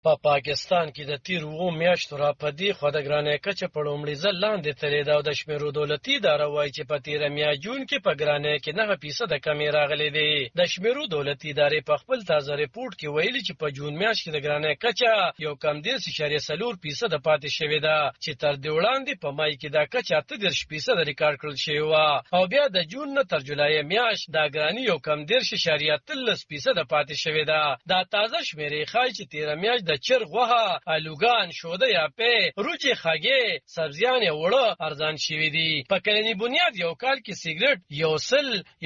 په پاکستان کې د تیر 7 میاشتو راپدې خو د ګرانۍ کچه په لومړي ځل لاندې تللې ده او د شمیرو دولتي اداره وایي چې په تیره میاشت جون کې په ګرانۍ کې 9% کمې راغلې دي. د شمیرو دولتي ادارې په خپل تازه ریپورت کې ویلي چې په جون میاشت کې د ګرانۍ کچه یو کم 10.4% پاتې شوې ده چې تر دې وړاندې په مای کې دا کچه 8% ریکارډ کړل شوې وه او بیا د جون نه تر جولای میاشت دا ګراني یو کم 10.13% پاتې شوې ده. دا تازه شمیرې ښایي چې تیره میاشت د چرګ غوښه، الوګان، شوده یا پې، روچې، خګې، سبزیان یا اوړه ارزان شوي دي. په کلني بنیاد یو کال کې سیګریټ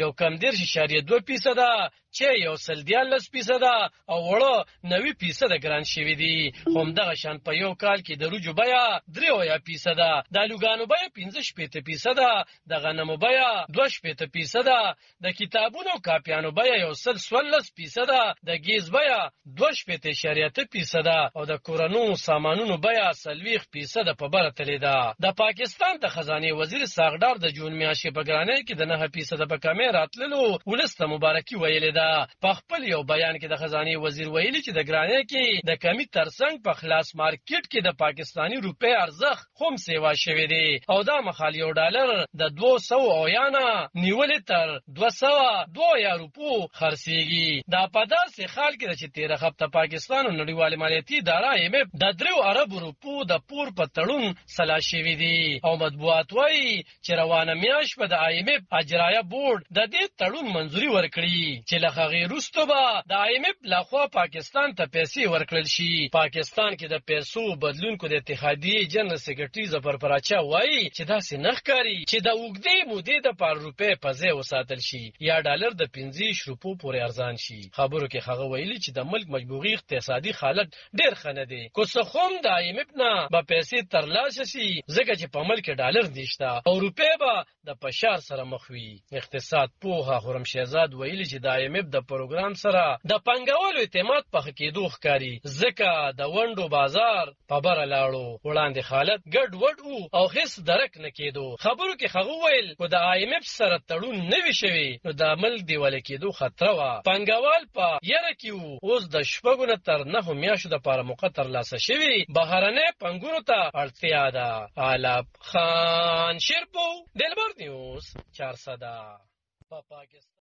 یو کم 10.2%، چې 114% او وړه 90% ګران شوي دي. خو همدغه شان په یو کال کې د روجو بیه 3%، د الوګانو بیه 15%، د غنمو بیه 2%، د کتابونو او کاپیانو بیه 114%، د ګیز بیه 2.8% او د کورنو سامانونو بیه 40% په بره تللې ده. د پاکستان د خزانه وزیر ساغډار د جون میاشتې په ګرانۍ کې د 9% په کمې راتللو ولسته مبارکي ویلې ده. په خپل یو بیان کې د خزانه وزیر ویلي چې د ګرانۍ کې د کمی ترڅنګ په خلاص مارکیټ کې د پاکستانی روپۍ ارزښت هم سیوا شوی دی او دا مخال یو ډالر د 200 اویانا نیولې تر 202 روپو خرڅیږي. دا په داسې حال کې چې تیره هفته پاکستان او نړیوال مالیاتي اداره IMF د 3 ارب روپو د پور په تړون سلا شوی دی او مطبوعات وایي چې روانه میاشت په د IMF اجرایه بورډ د دې تړون منځوري ورکړي چې له هغې وروسته به د IMF لخوا پاکستان ته پیسې ورکړل شي. پاکستان کې د پیسو بدلونکو د اتحادیې جنرال سیکرټري ظفر پراچا وایي چې داسې نه ښکاري چې د اوږدې مودې دپاره روپۍ په ځای وساتل شي یا ډالر د 15 روپو پورې ارزان شي. خبرو کې هغه ویلي چې د ملک مجموعي اقتصادي حالت ډېر ښه نه دی، که څه هم د IMF نه به پیسې ترلاسه شي ځکه چې په ملک کې ډالر نشته او روپۍ به د فشار سره مخ وي. اقتصاد پوه خرم شهزاد ویلي چې د IMF د پروګرام سره د پانګوالو اعتماد په ښه کېدو ښکاري ځکه د ونډو بازار په بره لاړو. وړاندې حالت ګډ وډ او هیڅ درک نه کېدو. خبرو کې هغه ویل که د IMF سره تړون نه وي شوی نو د ملک دیواله کېدو خطره وه. پانګوال په یره کې وو. اوس د 6 تر 9 میاشتو دپاره موقع ترلاسه شوي بهرنۍ پانګونو ته اړتیا ده. علب خان شیرپو، دلبر نیوز 400. په پاکستان